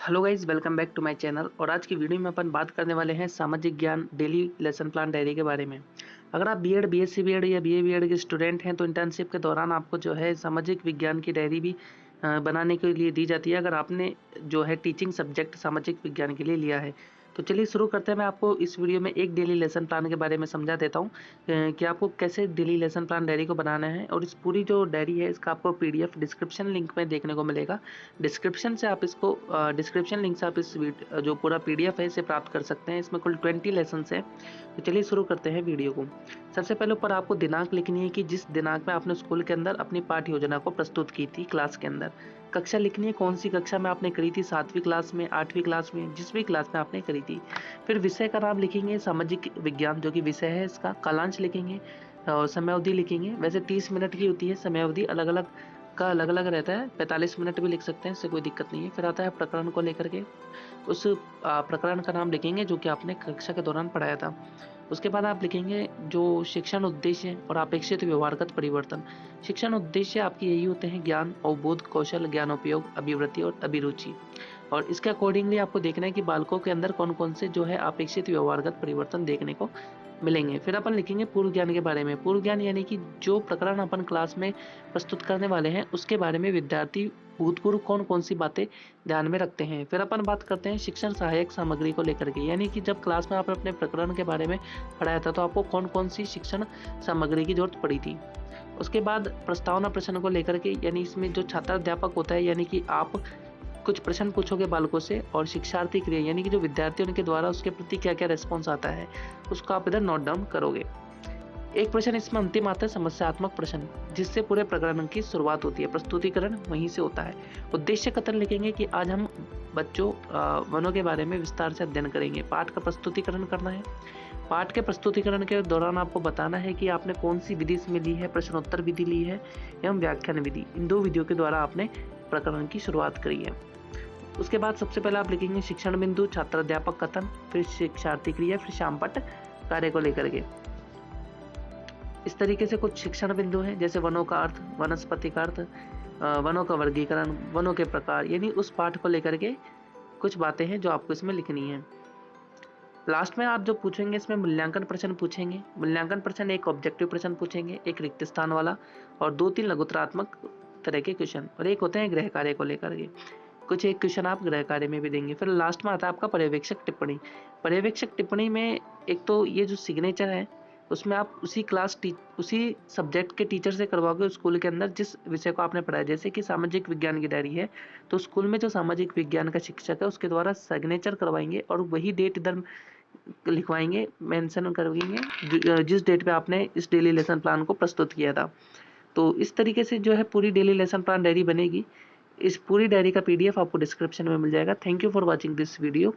Hello guys, welcome back to my channel. और आज की वीडियो में अपन बात करने वाले हैं सामाजिक ज्ञान डेली लेसन प्लान डायरी के बारे में। अगर आप बीएड, बीएससी बीएड या बीए बीएड के स्टूडेंट हैं तो इंटर्नशिप के दौरान आपको जो है सामाजिक विज्ञान की डायरी भी बनाने के लिए दी जाती है, अगर आपने जो है टीचिंग सब्जेक्ट सामाजिक विज्ञान के लिए लिया है। तो चलिए शुरू करते हैं। मैं आपको इस वीडियो में एक डेली लेसन प्लान के बारे में समझा देता हूँ कि आपको कैसे डेली लेसन प्लान डायरी को बनाना है। और इस पूरी जो डायरी है इसका आपको पीडीएफ डिस्क्रिप्शन लिंक में देखने को मिलेगा। डिस्क्रिप्शन लिंक से आप इस जो पूरा पीडीएफ है इसे प्राप्त कर सकते हैं। इसमें कुल 20 लेसन है। तो चलिए शुरू करते हैं वीडियो को। सबसे पहले ऊपर आपको दिनांक लिखनी है कि जिस दिनांक में आपने स्कूल के अंदर अपनी पाठ्य योजना को प्रस्तुत की थी क्लास के अंदर। कक्षा लिखनी है, कौन सी कक्षा में आपने करी थी, 7वीं क्लास में, 8वीं क्लास में, जिस भी क्लास में आपने करी थी। फिर विषय का नाम लिखेंगे, सामाजिक विज्ञान जो कि विषय है इसका। कालांश लिखेंगे और समयावधि लिखेंगे। वैसे 30 मिनट की होती है समयावधि, अलग अलग का अलग अलग रहता है। 45 मिनट भी लिख सकते हैं, इससे कोई दिक्कत नहीं है। फिर आता है प्रकरण को लेकर के, उस प्रकरण का नाम लिखेंगे जो कि आपने कक्षा के दौरान पढ़ाया था। उसके बाद आप लिखेंगे जो शिक्षण उद्देश्य और अपेक्षित व्यवहारगत परिवर्तन। शिक्षण उद्देश्य आपके यही होते हैं: ज्ञान, अवबोध, कौशल, ज्ञानोपयोग, अभिवृत्ति और अभिरुचि। और इसके अकॉर्डिंगली आपको देखना है कि बालकों के अंदर कौन कौन से जो है अपेक्षित व्यवहारगत परिवर्तन देखने को मिलेंगे। फिर अपन लिखेंगे पूर्व ज्ञान के बारे में। पूर्व ज्ञान यानी कि जो प्रकरण अपन क्लास में प्रस्तुत करने वाले हैं उसके बारे में विद्यार्थी भूतपूर्व कौन कौन सी बातें ध्यान में रखते हैं। फिर अपन बात करते हैं शिक्षण सहायक सामग्री को लेकर के, यानी कि जब क्लास में आपने अपने प्रकरण के बारे में पढ़ाया था तो आपको कौन कौन सी शिक्षण सामग्री की जरूरत पड़ी थी। उसके बाद प्रस्तावना प्रश्न को लेकर के, यानी इसमें जो छात्र अध्यापक होता है, यानी कि आप कुछ प्रश्न पूछोगे बालकों से और शिक्षार्थी क्रिया यानी कि जो विद्यार्थी उनके द्वारा उसके प्रति क्या क्या रेस्पॉन्स आता है उसको आप इधर नोट डाउन करोगे। एक प्रश्न इसमें अंतिम आता है समस्यात्मक प्रश्न, जिससे पूरे प्रकरण की शुरुआत होती है। प्रस्तुतिकरण वहीं से होता है। उद्देश्य कथन लिखेंगे कि आज हम बच्चों वनों के बारे में विस्तार से अध्ययन करेंगे। पाठ का प्रस्तुतिकरण करना है। पाठ के प्रस्तुतिकरण के दौरान आपको बताना है कि आपने कौन सी विधि इसमें ली है, प्रश्नोत्तर विधि ली है एवं व्याख्यान विधि। इन दो विधियों के द्वारा आपने प्रकरण की शुरुआत करी है। उसके बाद सबसे पहले आप लिखेंगे शिक्षण बिंदु, छात्र अध्यापक कथन, फिर शिक्षार्थी क्रिया, फिर शामपट कार्य को लेकर के। इस तरीके से कुछ शिक्षण बिंदु हैं, जैसे वनों का अर्थ, वनस्पति का अर्थ, वनों का वर्गीकरण, वनों के प्रकार, यानी उस पाठ को लेकर के कुछ बातें हैं जो आपको इसमें लिखनी है। लास्ट में आप जो पूछेंगे इसमें मूल्यांकन प्रश्न पूछेंगे। मूल्यांकन प्रश्न एक ऑब्जेक्टिव प्रश्न पूछेंगे, एक रिक्त स्थान वाला और 2-3 लघुत्तरात्मक तरह के क्वेश्चन, और एक होते हैं गृह कार्य को लेकर के। कुछ एक क्वेश्चन आप गृह कार्य में भी देंगे। फिर लास्ट में आता है आपका पर्यवेक्षक टिप्पणी। पर्यवेक्षक टिप्पणी में एक तो ये जो सिग्नेचर है उसमें आप उसी सब्जेक्ट के टीचर से करवाओगे स्कूल के अंदर जिस विषय को आपने पढ़ाया। जैसे कि सामाजिक विज्ञान की डायरी है तो स्कूल में जो सामाजिक विज्ञान का शिक्षक है उसके द्वारा सिग्नेचर करवाएंगे और वही डेट इधर लिखवाएंगे, मेंशन करेंगे जिस डेट पे आपने इस डेली लेसन प्लान को प्रस्तुत किया था। तो इस तरीके से जो है पूरी डेली लेसन प्लान डायरी बनेगी। इस पूरी डायरी का पीडीएफ आपको डिस्क्रिप्शन में मिल जाएगा। Thank you for watching this video.